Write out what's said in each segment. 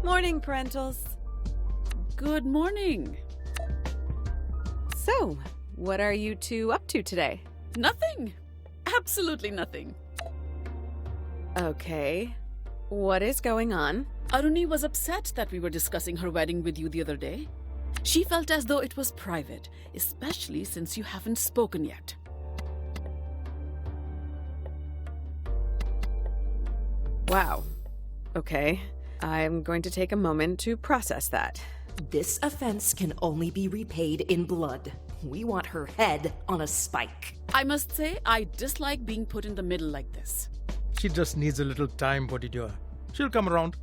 Morning, parentals. Good morning. So, what are you two up to today? Nothing. Absolutely nothing. Okay. What is going on? Aruni was upset that we were discussing her wedding with you the other day. She felt as though it was private, especially since you haven't spoken yet. Wow. Okay. I'm going to take a moment to process that. This offense can only be repaid in blood. We want her head on a spike. I must say, I dislike being put in the middle like this. She just needs a little time, Bodhidua. She'll come around.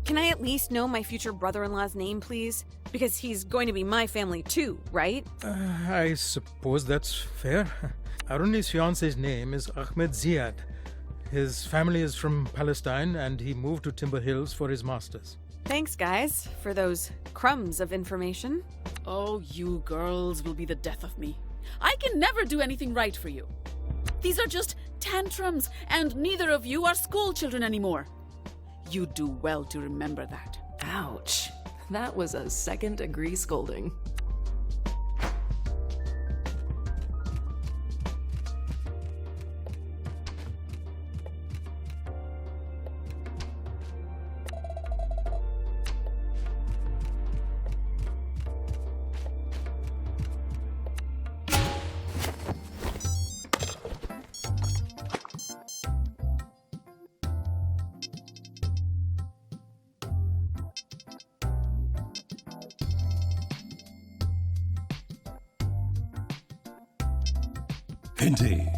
Can I at least know my future brother-in-law's name, please? Because he's going to be my family too, right? I suppose that's fair. Aruni's fiance's name is Ahmed Ziad. His family is from Palestine and he moved to Timber Hills for his master's. Thanks, guys, for those crumbs of information. Oh, you girls will be the death of me. I can never do anything right for you. These are just tantrums, and neither of you are school children anymore. You do well to remember that. Ouch. That was a second-degree scolding. Indeed.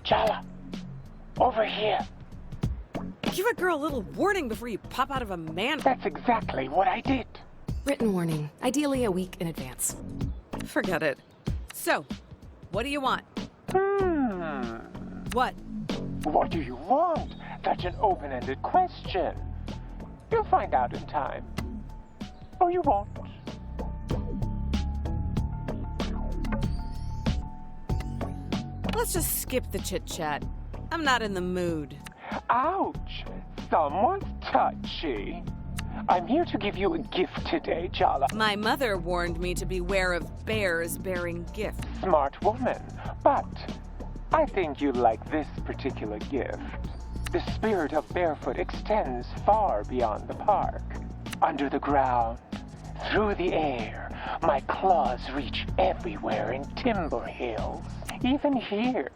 Chala, over here. Give a girl a little warning before you pop out of a man. That's exactly what I did. Written warning, ideally a week in advance. Forget it. So, what do you want? What? What do you want? That's an open-ended question. You'll find out in time. Or you won't. Let's just skip the chit-chat. I'm not in the mood. Ouch! Someone's touchy. I'm here to give you a gift today, Chala. My mother warned me to beware of bears bearing gifts. Smart woman. But I think you like this particular gift. The spirit of Barefoot extends far beyond the park. Under the ground, through the air, my claws reach everywhere in Timber Hills. Even here,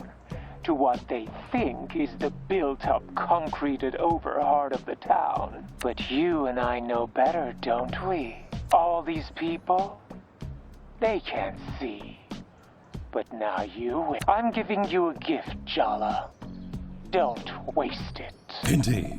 to what they think is the built-up, concreted over heart of the town. But you and I know better, don't we? All these people, they can't see. But now you will. I'm giving you a gift, Chala. Don't waste it. Indeed.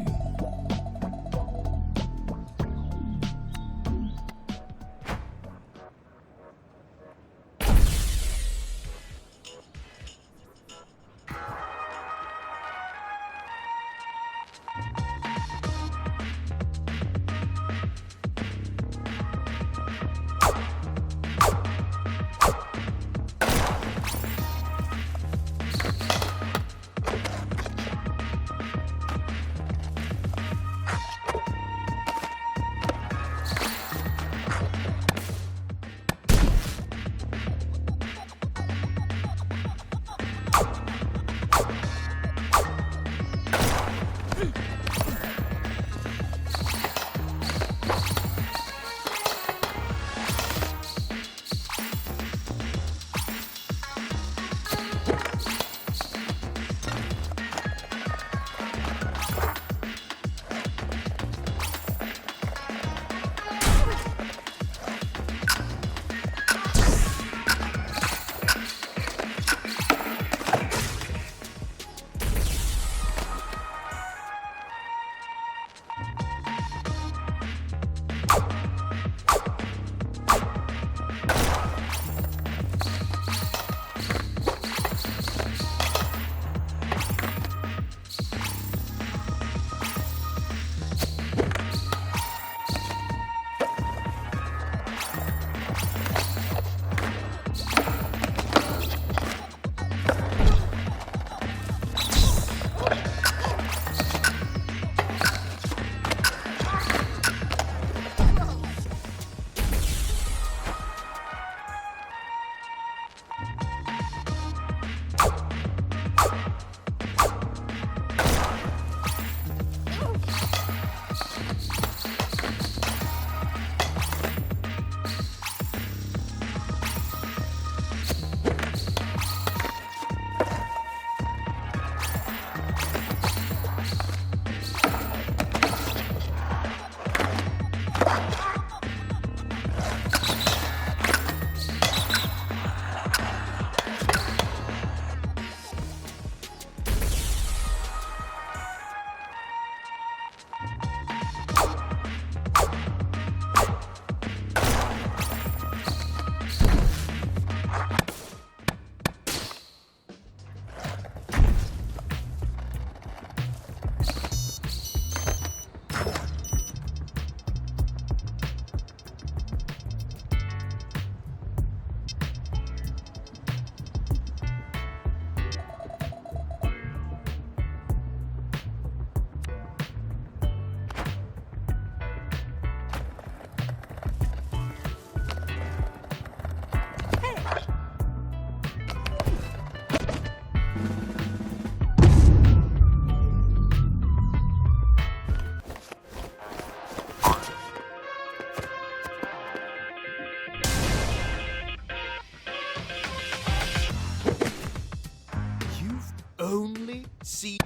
see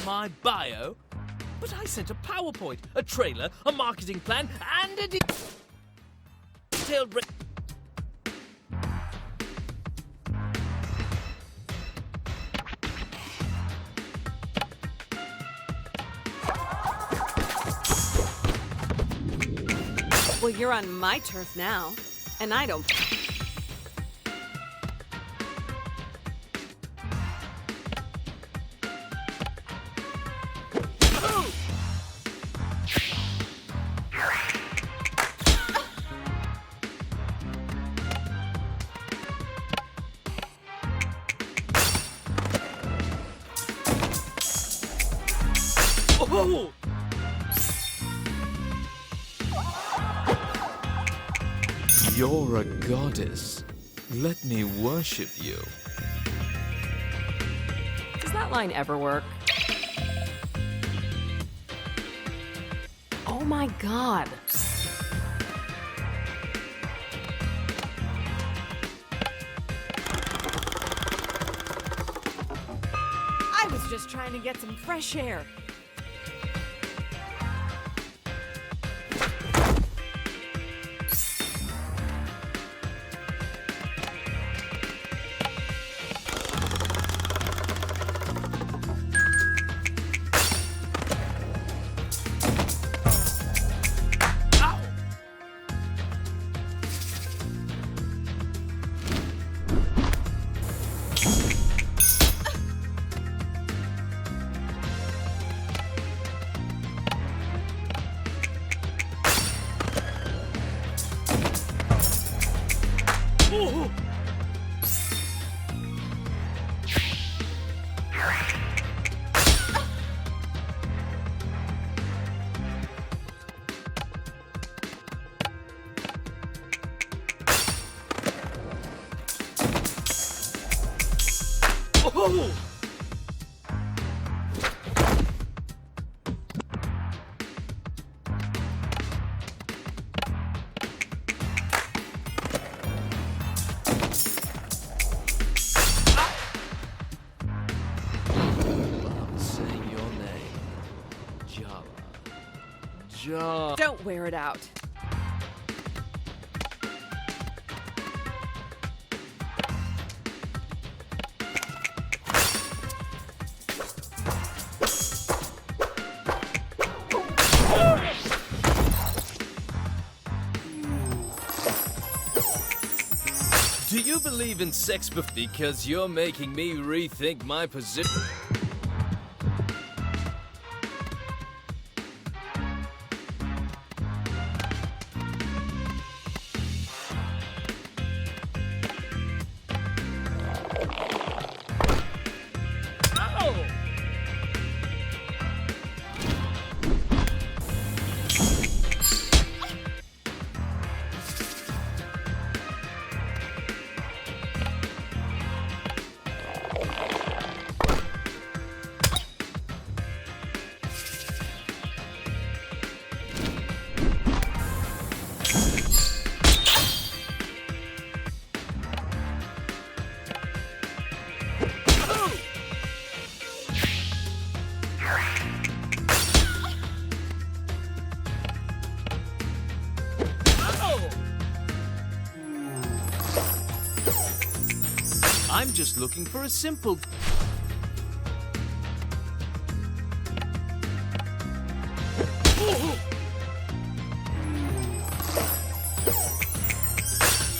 my bio? But I sent a PowerPoint, a trailer, a marketing plan, and a detailed Well, you're on my turf now, and I don't. Oh! You're a goddess. Let me worship you. Does that line ever work? Oh my god. I was just trying to get some fresh air. Oh! I'm saying your name. Java. Java. Don't wear it out. Do you believe in sex because you're making me rethink my position? Oh! I'm just looking for a simple...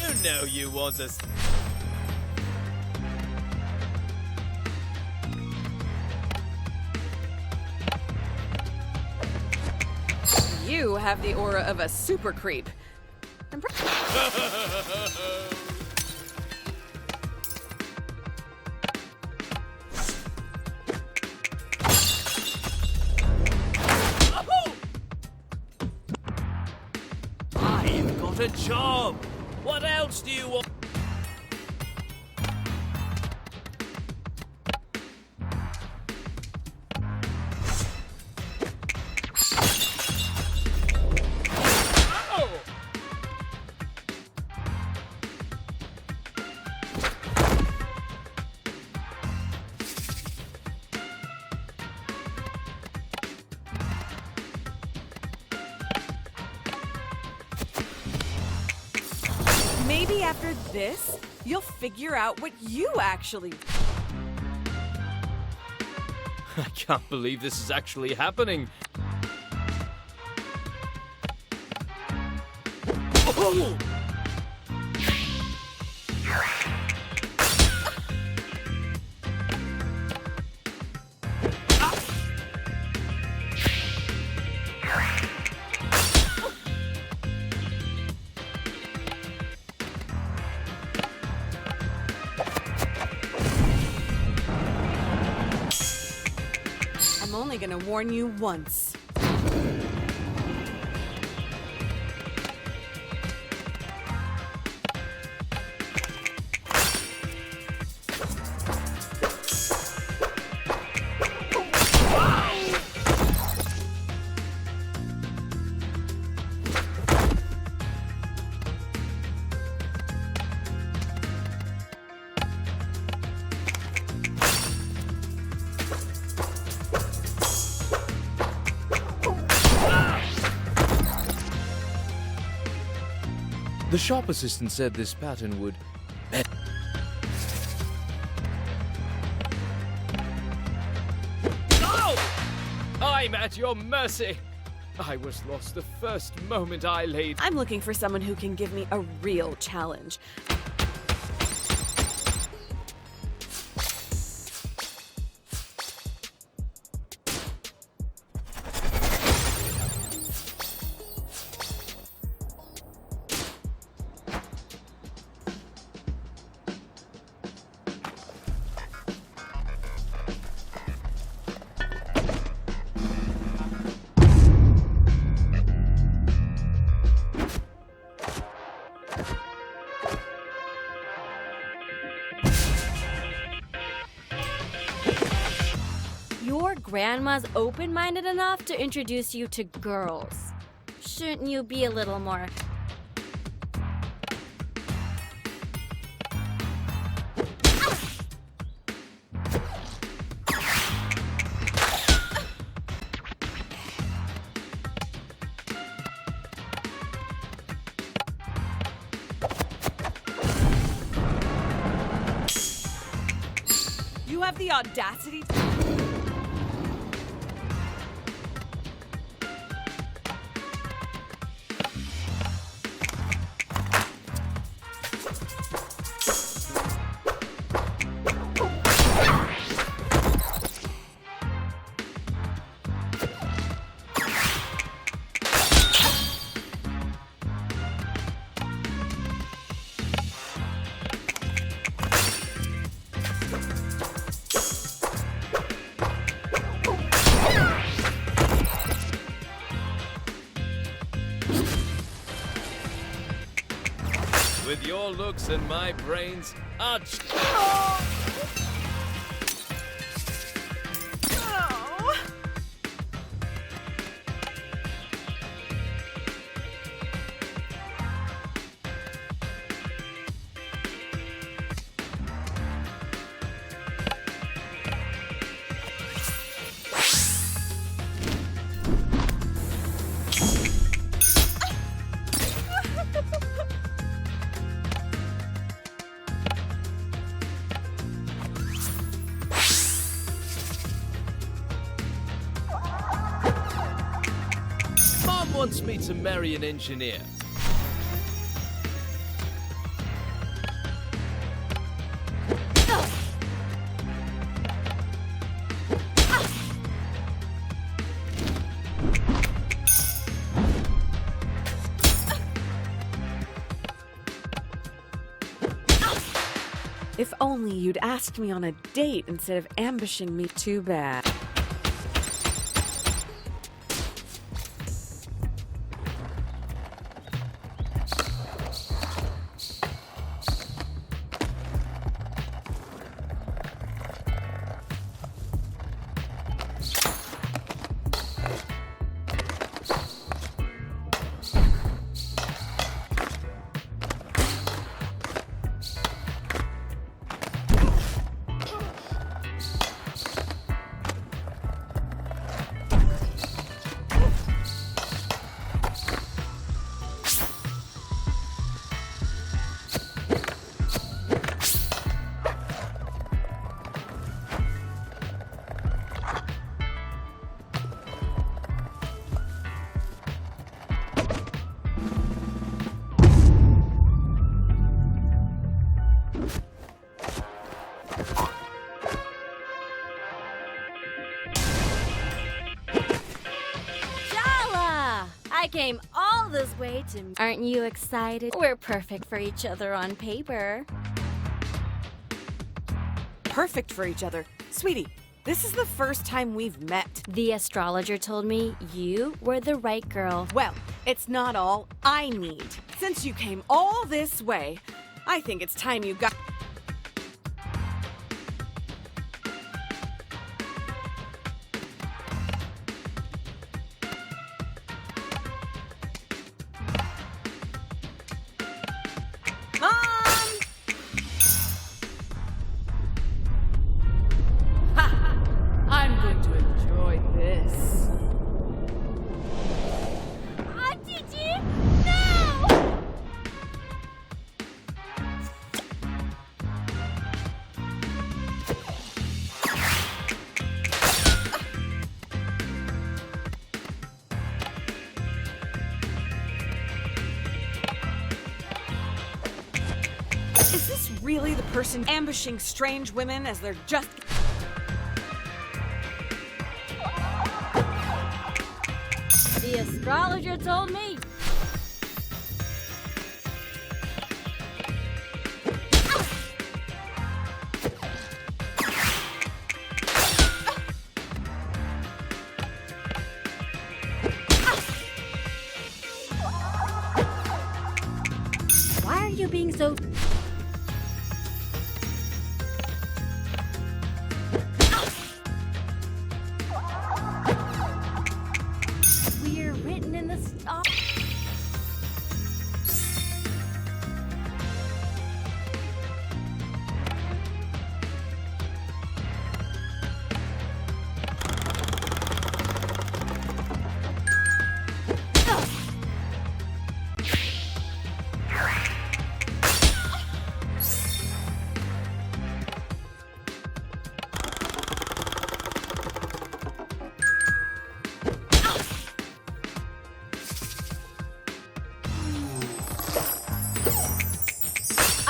You know you want us... You have the aura of a super creep. I've got a job! What else do you want? after this, you'll figure out what you actually. I can't believe this is actually happening. Oh! I'm only gonna warn you once. The shop assistant said this pattern would... Oh! I'm at your mercy. I was lost the first moment I laid... I'm looking for someone who can give me a real challenge. Your grandma's open-minded enough to introduce you to girls. Shouldn't you be a little more... You have the audacity. With your looks and my brains, Mom wants me to marry an engineer. If only you'd asked me on a date instead of ambushing me too bad. Jala! I came all this way to. Aren't you excited? We're perfect for each other on paper. Perfect for each other. Sweetie, this is the first time we've met. The astrologer told me you were the right girl. Well, it's not all I need. Since you came all this way, I think it's time you got. Mom! I'm going to enjoy this. Gigi! No! Is this really the person ambushing strange women as they're just. The astrologer told me. Why are you being so... We're written in the stars.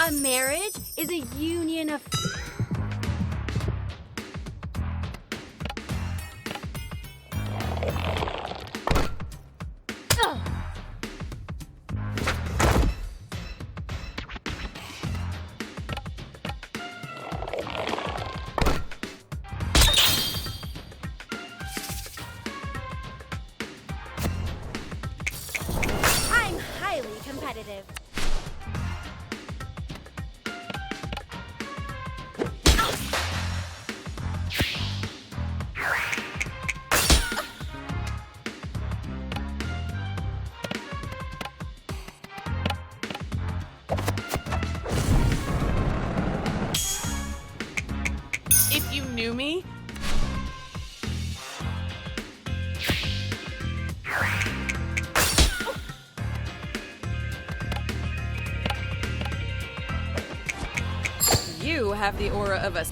A marriage is a union of... Ugh. I'm highly competitive. If you knew me, you have the aura of a.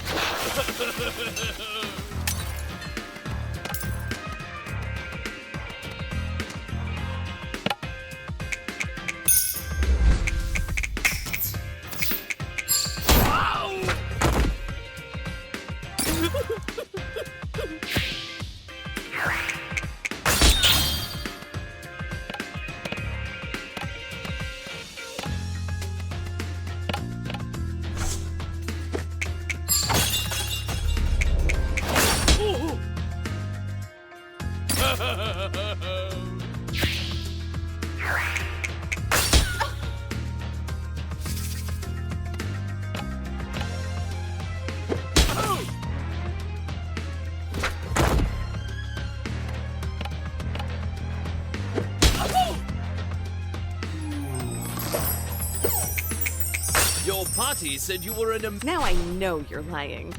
Your party said you were an Now I know you're lying.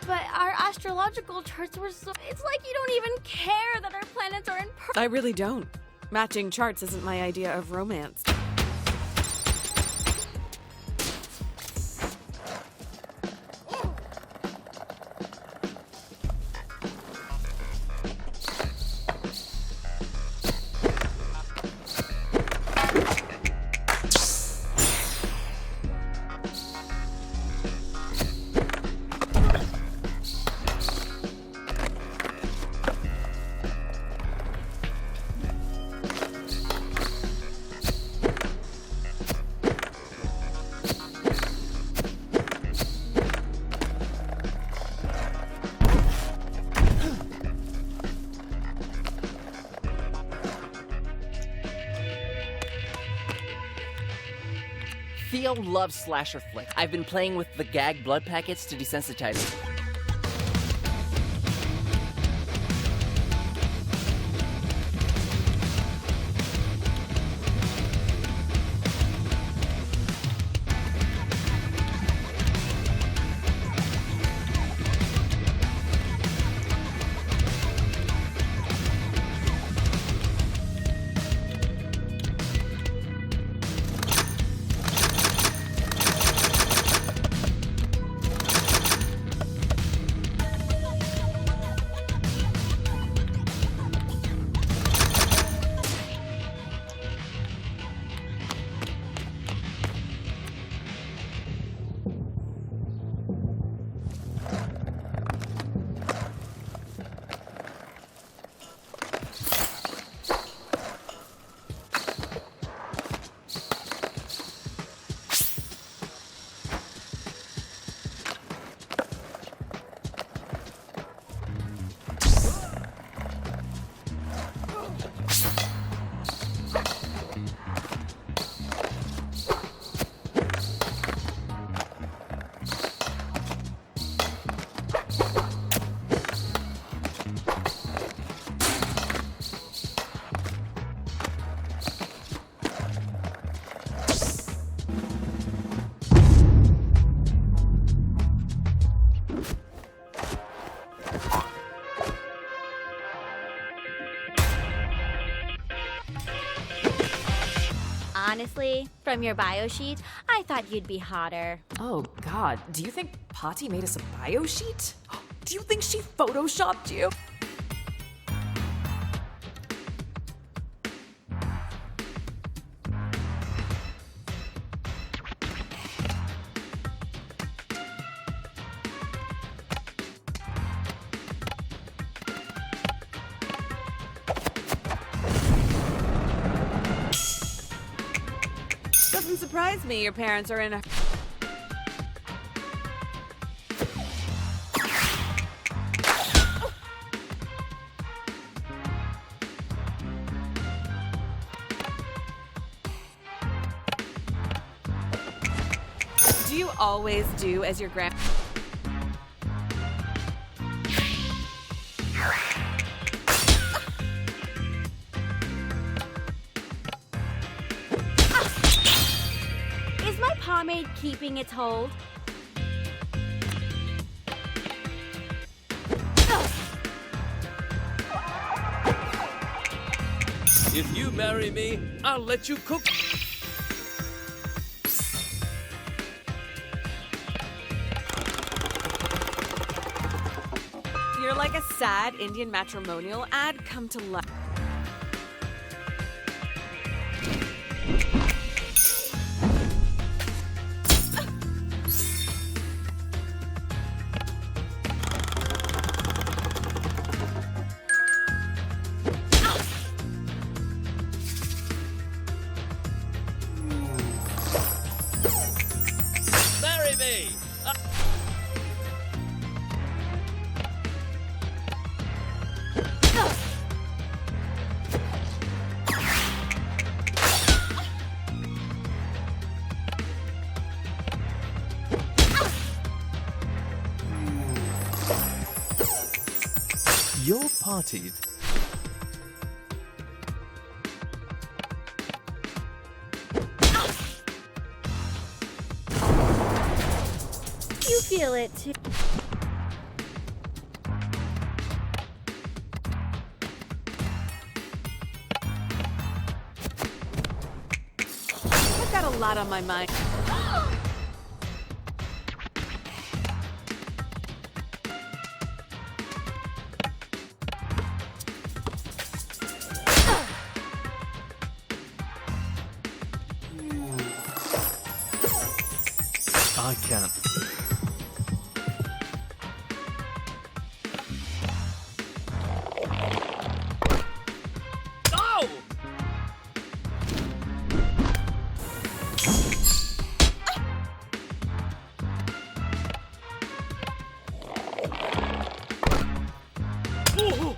But our astrological charts were so... It's like you don't even care that our planets are in I really don't. Matching charts isn't my idea of romance. Theo loves slasher flicks. I've been playing with the gag blood packets to desensitize him. Honestly, from your bio sheet, I thought you'd be hotter. Oh god, do you think Patty made us a bio sheet? Do you think she photoshopped you? Doesn't surprise me your parents are in a... Do you always do as your grand... Is my pomade keeping its hold? If you marry me, I'll let you cook. You're like a sad Indian matrimonial ad come to life. Marry me! Your party. You feel it too. I've got a lot on my mind. I can't. Oh! Ooh.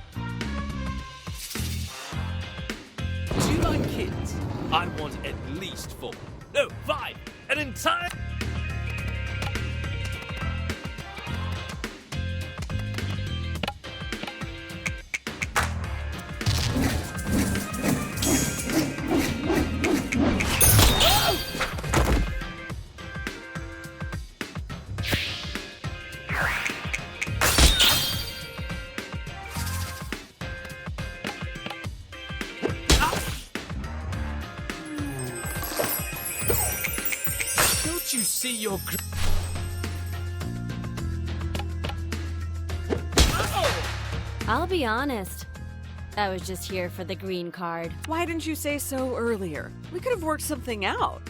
Do you like kids? I want at least 4. No, 5. an entire... Don't you see your... I'll be honest. I was just here for the green card. Why didn't you say so earlier? We could have worked something out.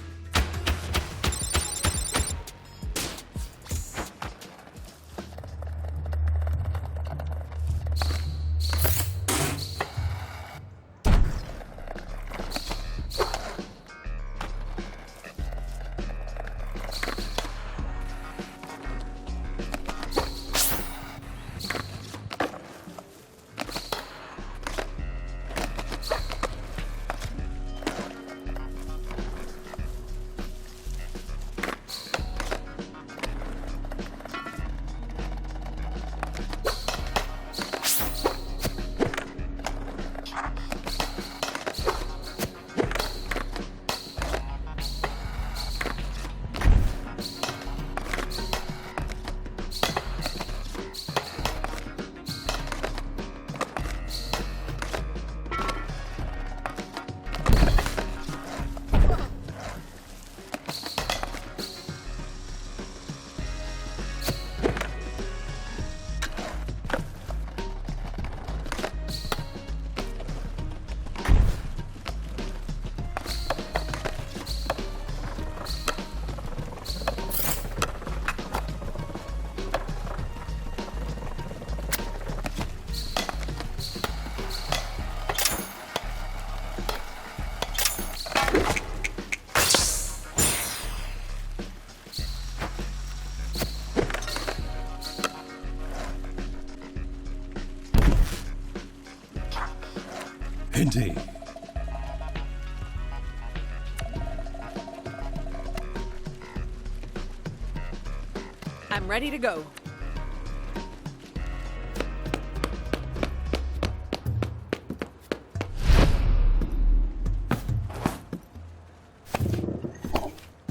Indeed. I'm ready to go.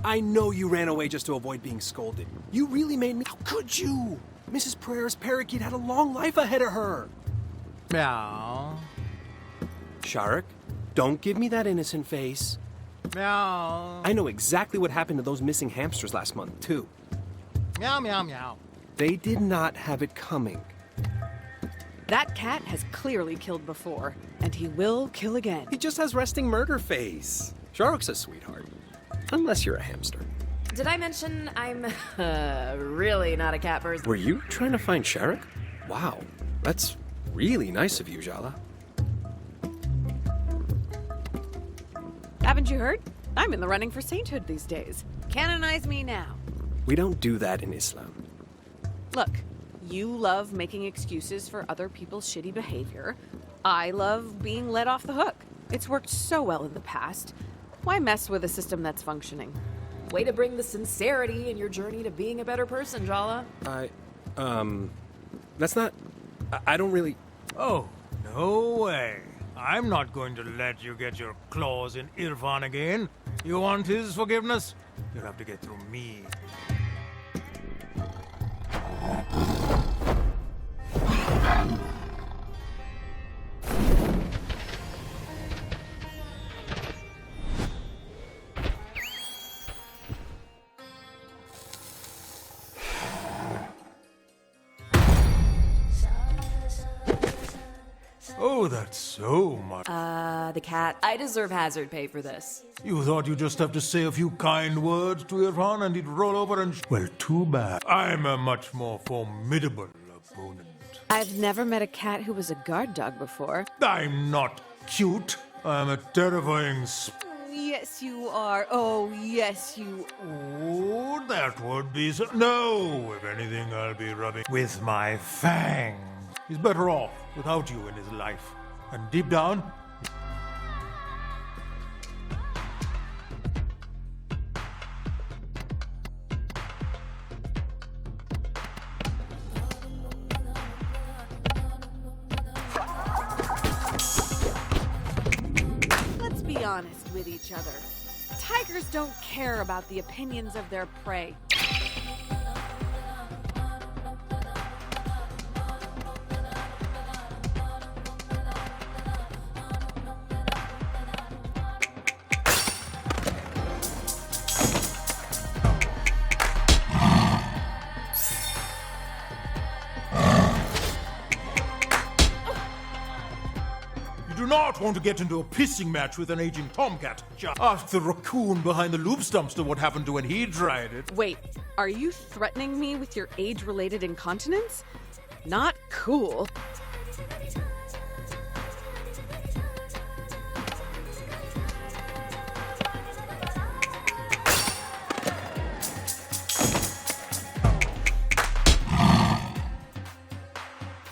I know you ran away just to avoid being scolded. You really made me... How could you? Mrs. Prayer's parakeet had a long life ahead of her. Meow. Sharik, don't give me that innocent face. Meow. I know exactly what happened to those missing hamsters last month, too. Meow, meow, meow. They did not have it coming. That cat has clearly killed before, and he will kill again. He just has resting murder face. Sharik's a sweetheart. Unless you're a hamster. Did I mention I'm really not a cat person? Were you trying to find Sharik? Wow, that's really nice of you, Jala. Haven't you heard? I'm in the running for sainthood these days. Canonize me now. We don't do that in Islam. Look, you love making excuses for other people's shitty behavior. I love being let off the hook. It's worked so well in the past. Why mess with a system that's functioning? Way to bring the sincerity in your journey to being a better person, Jala. That's not... I don't really... Oh, no way. I'm not going to let you get your claws in Irfan again. You want his forgiveness? You'll have to get through me. Oh, that's so much. The cat. I deserve hazard pay for this. You thought you'd just have to say a few kind words to Irfan and he'd roll over and... Well, too bad. I'm a much more formidable opponent. I've never met a cat who was a guard dog before. I'm not cute. I'm a terrifying... Yes, you are. Oh, yes, you... Oh, that would be so... No! If anything, I'll be rubbing with my fangs. He's better off without you in his life. And deep down... at each other. Tigers don't care about the opinions of their prey. You do not want to get into a pissing match with an aging tomcat. Ask the raccoon behind the loop dumpster what happened to when he tried it. Wait, are you threatening me with your age-related incontinence? Not cool.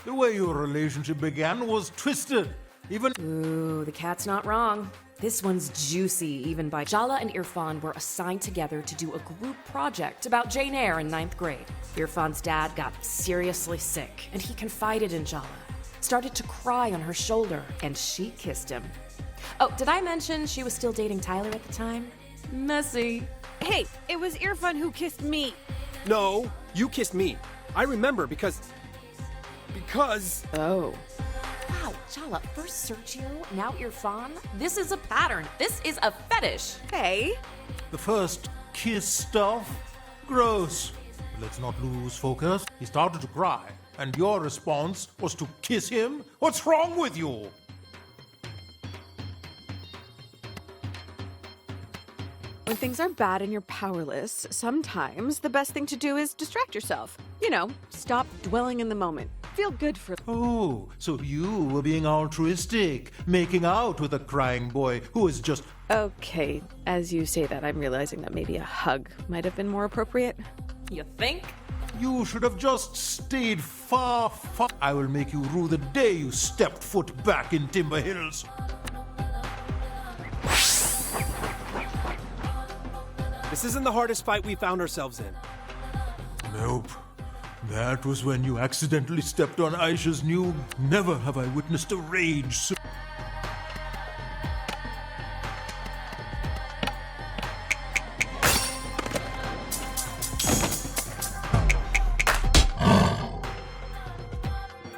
The way your relationship began was twisted. Even Ooh, the cat's not wrong. This one's juicy, even by Jala and Irfan were assigned together to do a group project about Jane Eyre in 9th grade. Irfan's dad got seriously sick, and he confided in Jala. Started to cry on her shoulder, and she kissed him. Oh, did I mention she was still dating Tyler at the time? Messy. Hey, it was Irfan who kissed me. No, you kissed me. I remember because. Oh. Wow, Jala, first Sergio, now Irfan. This is a pattern. This is a fetish. Hey. the first kiss stuff? Gross. Let's not lose focus. He started to cry, and your response was to kiss him? What's wrong with you? When things are bad and you're powerless, sometimes the best thing to do is distract yourself. You know, stop dwelling in the moment. Feel good for. Oh, so you were being altruistic, making out with a crying boy who is just. Okay, as you say that, I'm realizing that maybe a hug might have been more appropriate. You think? You should have just stayed far, far. I will make you rue the day you stepped foot back in Timber Hills. This isn't the hardest fight we found ourselves in. Nope. That was when you accidentally stepped on Aisha's new. Never have I witnessed a rage so.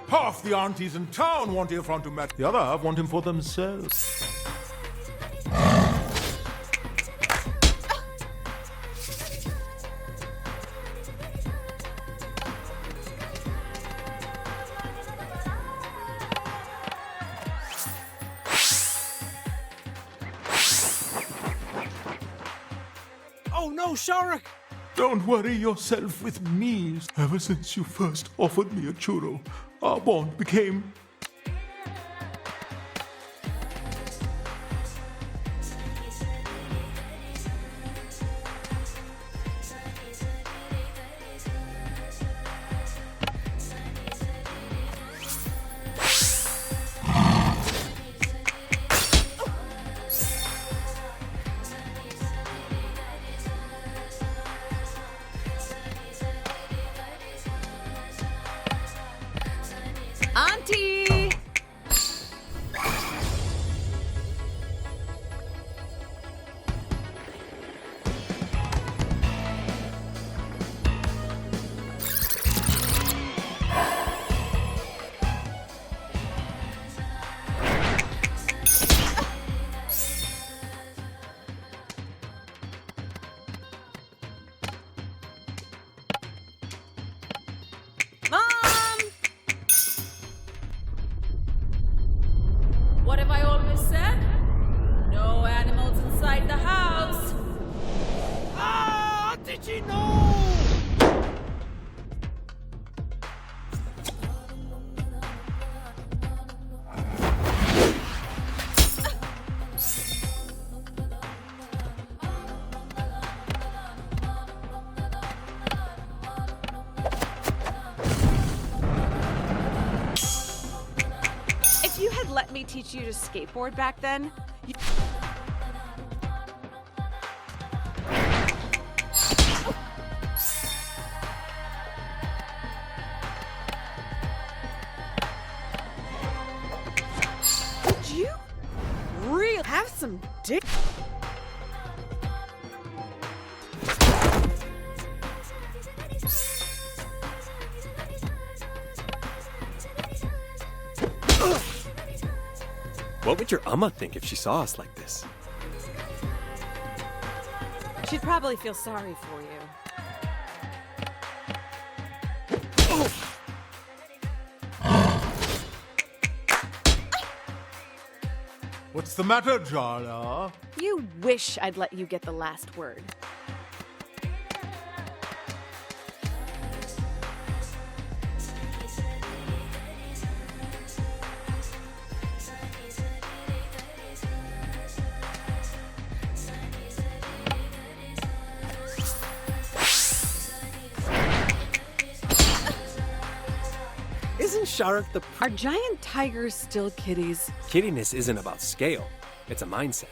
Half the aunties in town want Irfan to match. The other half want him for themselves. Oh no, Sharak! Don't worry yourself with me. Ever since you first offered me a churro, our bond became. Auntie! What have I always said? No animals inside the house. Ah! Did you know? If you had let me teach you to skateboard back then, you... Would you really have some dick? What would your Amma think if she saw us like this? She'd probably feel sorry for you. What's the matter, Jala? You wish I'd let you get the last word. Isn't Sharak the Are giant tigers still kitties? Kiddiness isn't about scale. It's a mindset.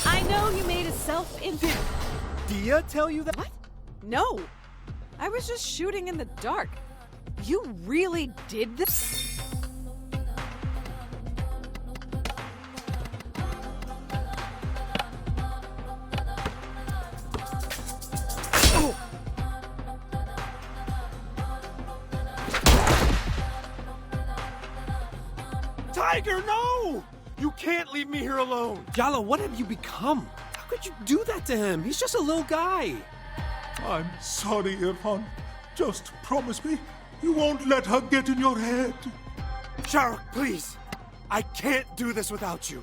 I know you made a self-inflict. Dia tell you that? What? No. I was just shooting in the dark. You really did this? Tiger, no! You can't leave me here alone. Jala, what have you become? How could you do that to him? He's just a little guy. I'm sorry, Irfan. Just promise me you won't let her get in your head. Sharak, please. I can't do this without you.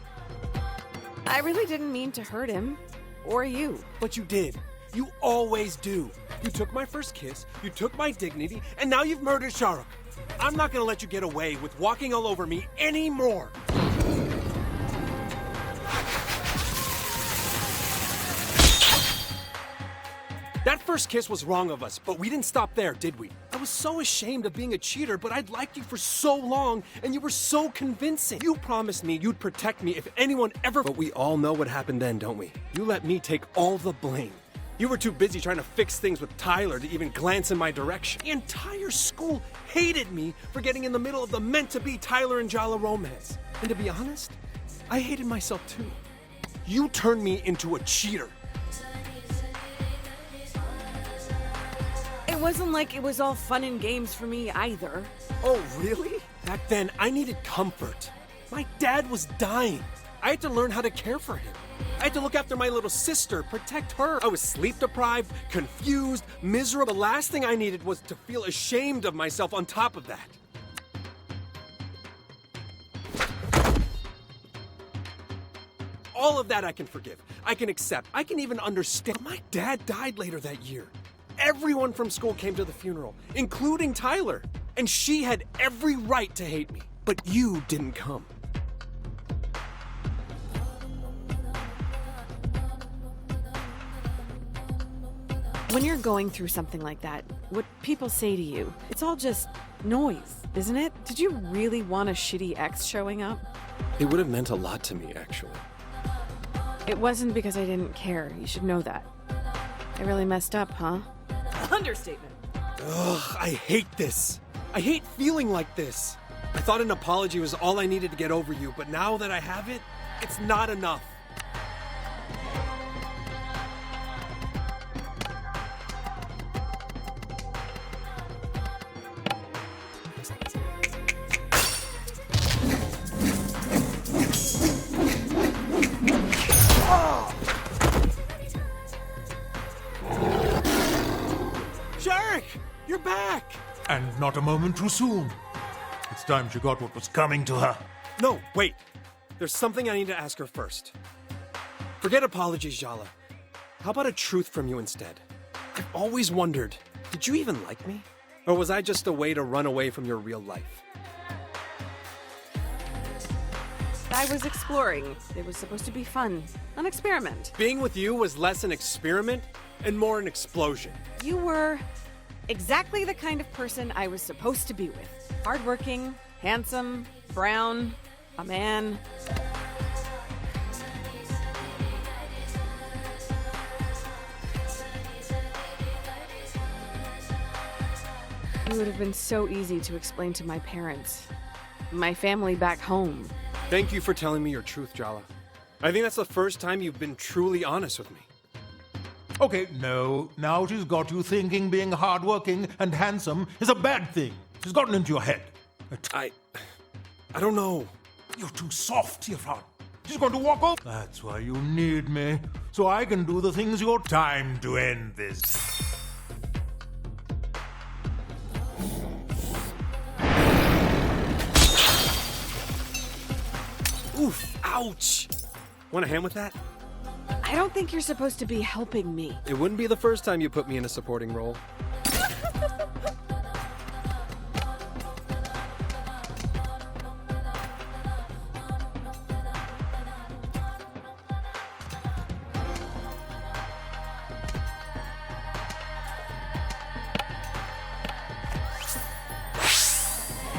I really didn't mean to hurt him. Or you. But you did. You always do. You took my first kiss, you took my dignity, and now you've murdered Sharak. I'm not gonna let you get away with walking all over me anymore. That first kiss was wrong of us, but we didn't stop there, did we? I was so ashamed of being a cheater, but I'd liked you for so long, and you were so convincing. You promised me you'd protect me if anyone ever... But we all know what happened then, don't we? You let me take all the blame. You were too busy trying to fix things with Tyler to even glance in my direction. The entire school hated me for getting in the middle of the meant-to-be Tyler and Jala romance. And to be honest, I hated myself too. You turned me into a cheater. It wasn't like it was all fun and games for me either. Oh, really? Back then, I needed comfort. My dad was dying. I had to learn how to care for him. I had to look after my little sister, protect her. I was sleep deprived, confused, miserable. The last thing I needed was to feel ashamed of myself on top of that. All of that I can forgive. I can accept. I can even understand. My dad died later that year. Everyone from school came to the funeral, including Tyler. And she had every right to hate me. But you didn't come. When you're going through something like that, what people say to you, it's all just noise, isn't it? Did you really want a shitty ex showing up? It would have meant a lot to me, actually. It wasn't because I didn't care. You should know that. I really messed up, huh? Understatement. Ugh, I hate this. I hate feeling like this. I thought an apology was all I needed to get over you, but now that I have it, it's not enough. Jarek, you're back! And not a moment too soon. It's time she got what was coming to her. No, wait. There's something I need to ask her first. Forget apologies, Jala. How about a truth from you instead? I've always wondered, did you even like me? Or was I just a way to run away from your real life? I was exploring. It was supposed to be fun. An experiment. Being with you was less an experiment and more an explosion. You were Exactly the kind of person I was supposed to be with. Hardworking, handsome, brown, a man. It would have been so easy to explain to my parents. My family back home. Thank you for telling me your truth, Jala. I think that's the first time you've been truly honest with me. Okay, no. Now she's got you thinking being hardworking and handsome is a bad thing. She's gotten into your head. I don't know. You're too soft, Irfan. She's going to walk off. That's why you need me. So I can do the things you're time to end this. Oof, ouch. Want a hand with that? I don't think you're supposed to be helping me. It wouldn't be the first time you put me in a supporting role.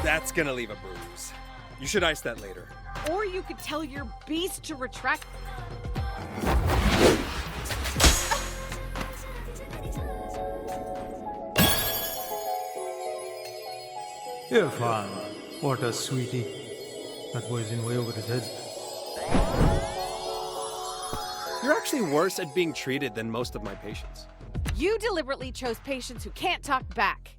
That's gonna leave a bruise. You should ice that later. Or you could tell your beast to retract. Irfan, what a sweetie. That boy's in way over his head. You're actually worse at being treated than most of my patients. You deliberately chose patients who can't talk back.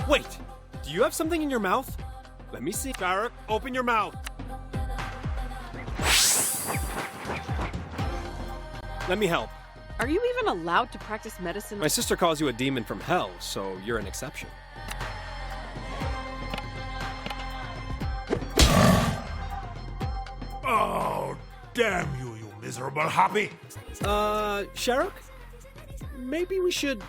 Wait, do you have something in your mouth? Let me see. Tarek, open your mouth. Let me help. Are you even allowed to practice medicine? My sister calls you a demon from hell, so you're an exception. Oh, damn you, you miserable happy. Sharuk? Maybe we should...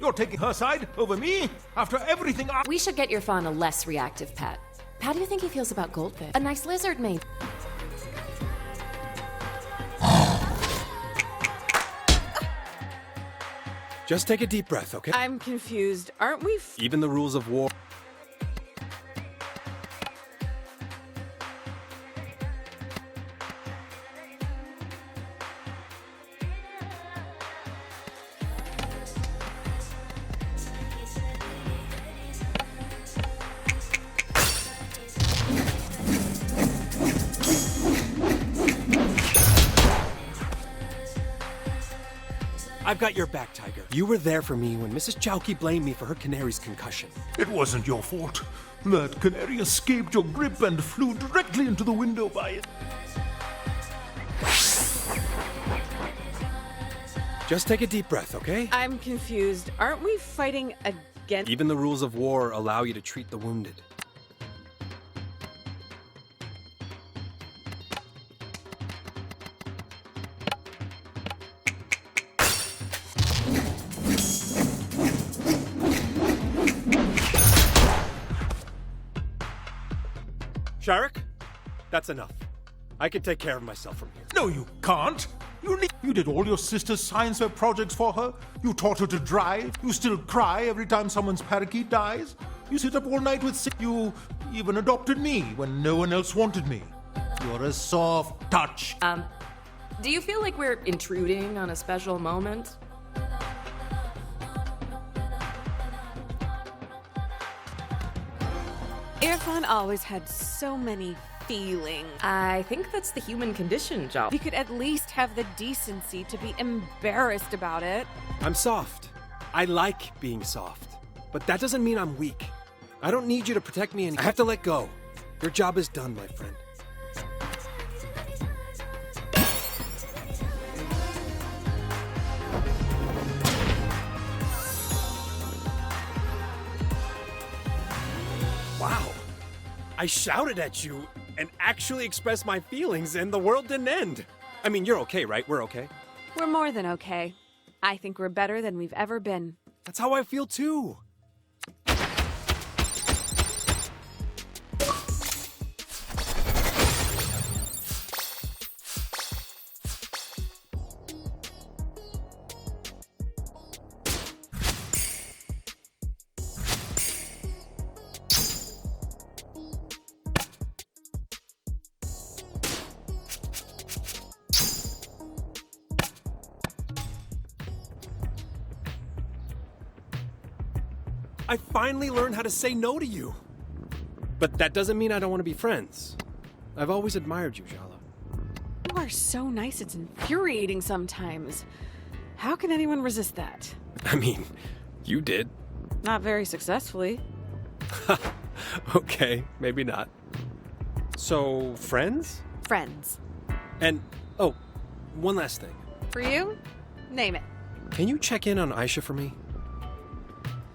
You're taking her side over me? After everything I... We should get Irfan a less reactive pet. How do you think he feels about goldfish? A nice lizard, maybe. Just take a deep breath, okay? I'm confused. Aren't we Even the rules of war... I've got your back, Tiger. You were there for me when Mrs. Chowki blamed me for her canary's concussion. It wasn't your fault. That canary escaped your grip and flew directly into the window by it. Just take a deep breath, okay? I'm confused. Aren't we fighting against... Even the rules of war allow you to treat the wounded. Sharuk, that's enough. I can take care of myself from here. No, you can't. You did all your sister's science fair projects for her. You taught her to drive. You still cry every time someone's parakeet dies. You sit up all night with You even adopted me when no one else wanted me. You're a soft touch. Do you feel like we're intruding on a special moment? Irfan always had so many feelings. I think that's the human condition, Joel. You could at least have the decency to be embarrassed about it. I'm soft. I like being soft. But that doesn't mean I'm weak. I don't need you to protect me, and I have to let go. Your job is done, my friend. Wow. I shouted at you and actually expressed my feelings, and the world didn't end. I mean, you're okay, right? We're okay. We're more than okay. I think we're better than we've ever been. That's how I feel too. I finally learned how to say no to you. But that doesn't mean I don't want to be friends. I've always admired you, Jala. You are so nice, it's infuriating sometimes. How can anyone resist that? I mean, you did. Not very successfully. Okay, maybe not. So, friends? Friends. And, oh, one last thing. For you? Name it. Can you check in on Aisha for me?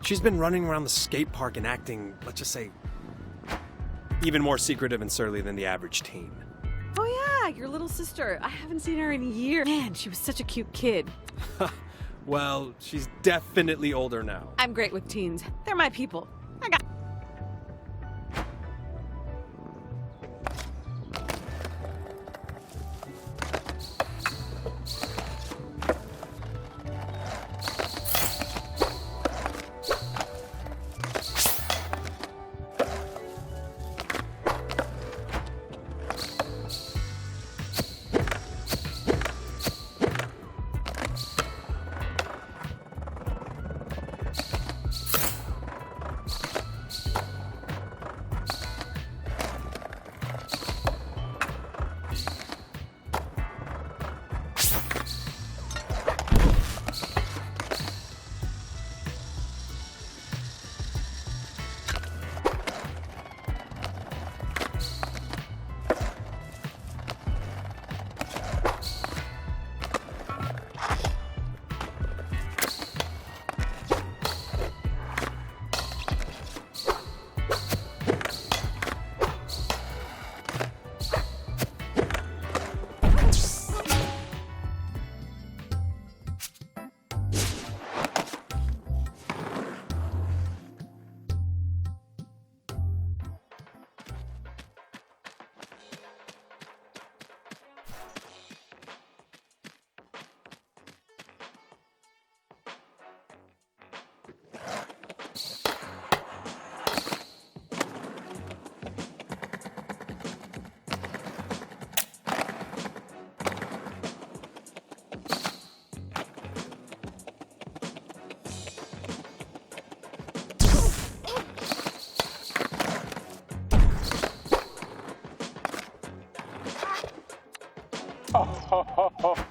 She's been running around the skate park and acting, let's just say, even more secretive and surly than the average teen. Oh yeah, your little sister. I haven't seen her in years. Man, she was such a cute kid. Well, she's definitely older now. I'm great with teens. They're my people. I got...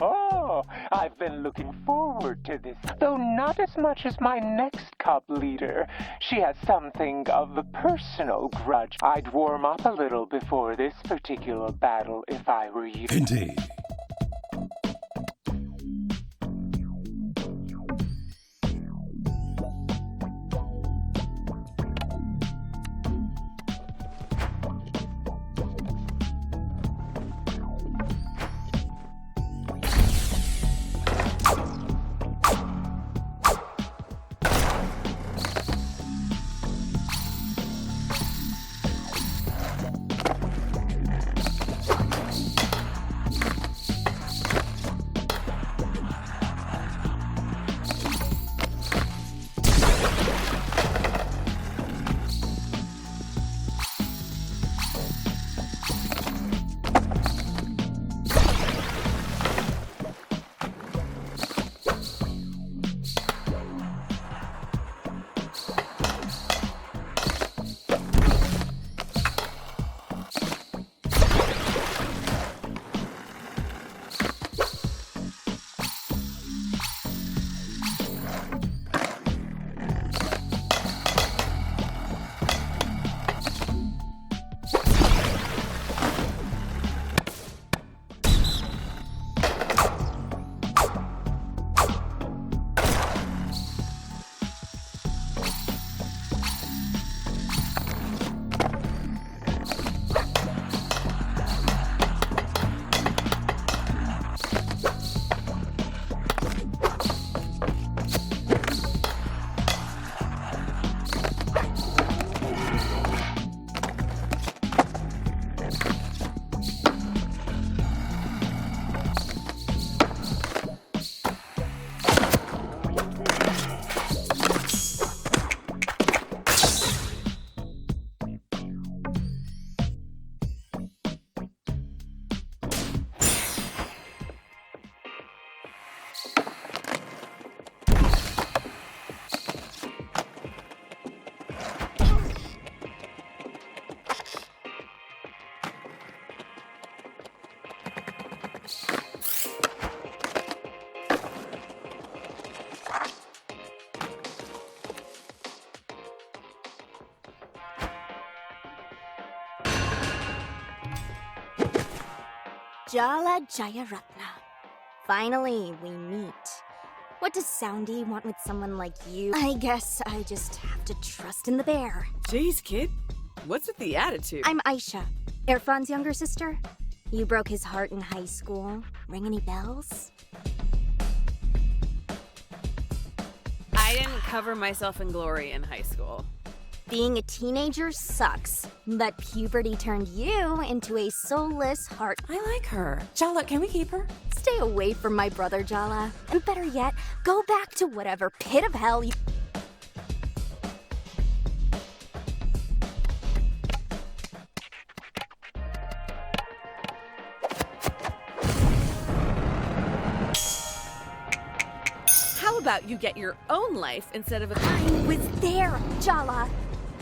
Oh, I've been looking forward to this, though not as much as my next cub leader. She has something of a personal grudge. I'd warm up a little before this particular battle if I were you. Indeed. Jala Jayaratna. Finally, we meet. What does Soundy want with someone like you? I guess I just have to trust in the bear. Jeez, kid. What's with the attitude? I'm Aisha, Irfan's younger sister. You broke his heart in high school. Ring any bells? I didn't cover myself in glory in high school. Being a teenager sucks, but puberty turned you into a soulless heart. I like her. Jala, can we keep her? Stay away from my brother, Jala. And better yet, go back to whatever pit of hell you... How about you get your own life instead of a... I was there, Jala.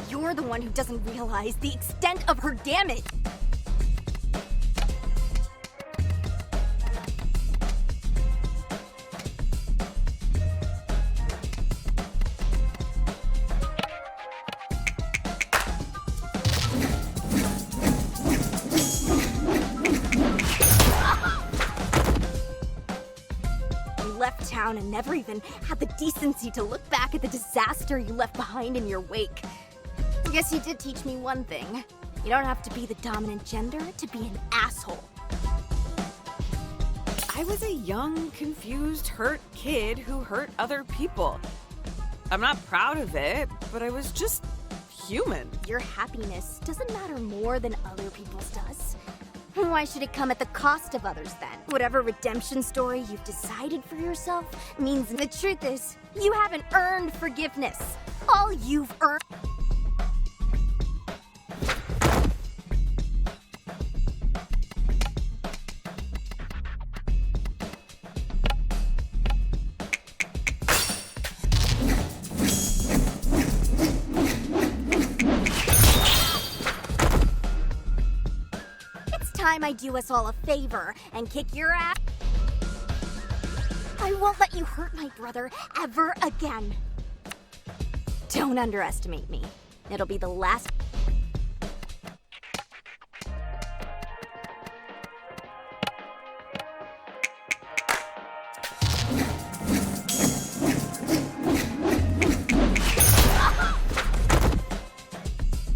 You're the one who doesn't realize the extent of her damage. You left town and never even had the decency to look back at the disaster you left behind in your wake. I guess you did teach me one thing. You don't have to be the dominant gender to be an asshole. I was a young, confused, hurt kid who hurt other people. I'm not proud of it, but I was just human. Your happiness doesn't matter more than other people's does. Why should it come at the cost of others then? Whatever redemption story you've decided for yourself means the truth is, you haven't earned forgiveness. All you've earned... Time I do us all a favor and kick your ass. I won't let you hurt my brother ever again. Don't underestimate me. It'll be the last.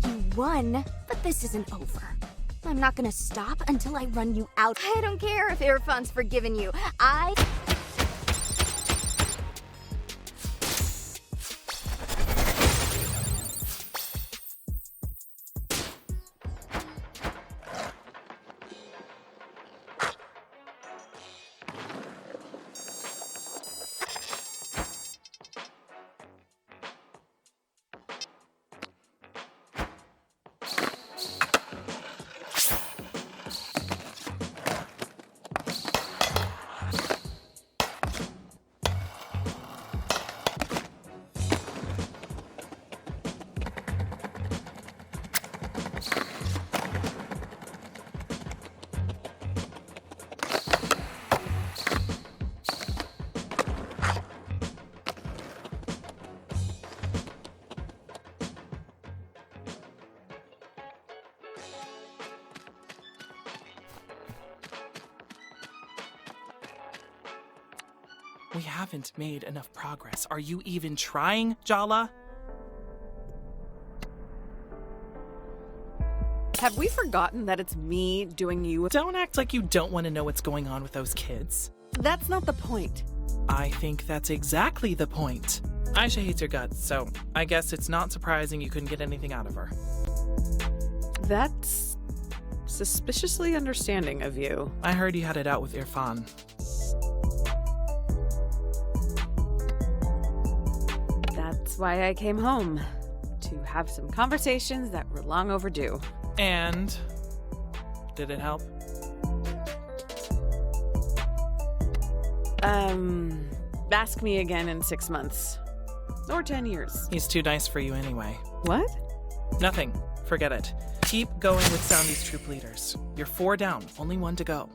You won, but this isn't over. I'm not gonna stop until I run you out. I don't care if Irfan's forgiven you. We haven't made enough progress. Are you even trying, Jala? Have we forgotten that it's me doing you? Don't act like you don't want to know what's going on with those kids. That's not the point. I think that's exactly the point. Aisha hates your guts, so I guess it's not surprising you couldn't get anything out of her. That's suspiciously understanding of you. I heard you had it out with Irfan. That's why I came home. To have some conversations that were long overdue. And did it help? Ask me again in 6 months. Or 10 years. He's too nice for you anyway. What? Nothing. Forget it. Keep going with Soundy's troop leaders. You're 4 down, only 1 to go.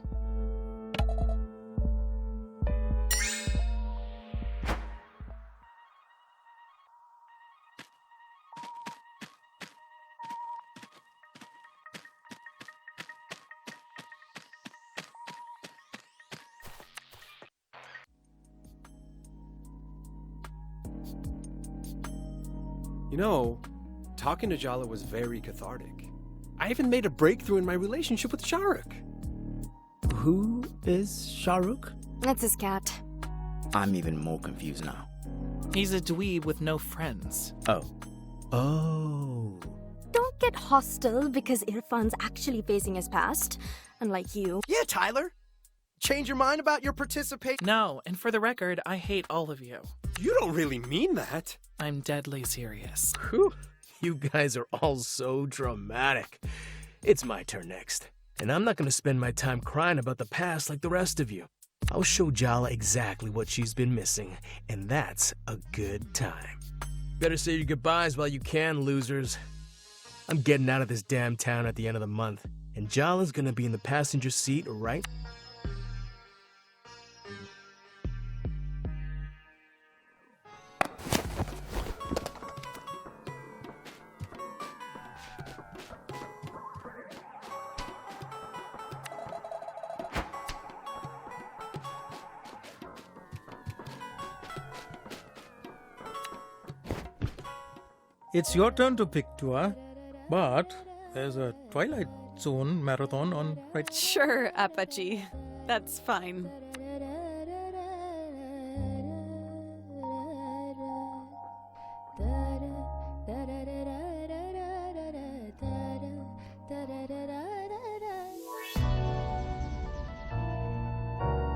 You know, talking to Jala was very cathartic. I even made a breakthrough in my relationship with Shahrukh. Who is Shahrukh? That's his cat. I'm even more confused now. He's a dweeb with no friends. Oh. Oh. Don't get hostile because Irfan's actually facing his past, unlike you. Yeah, Tyler. Change your mind about your participation? No, and for the record, I hate all of you. You don't really mean that. I'm deadly serious. Whew. You guys are all so dramatic. It's my turn next. And I'm not gonna spend my time crying about the past like the rest of you. I'll show Jala exactly what she's been missing, and that's a good time. Better say your goodbyes while you can, losers. I'm getting out of this damn town at the end of the month, and Jala's gonna be in the passenger seat, right? It's your turn to pick, Tua, but there's a Twilight Zone marathon on right. Sure, Apache. That's fine.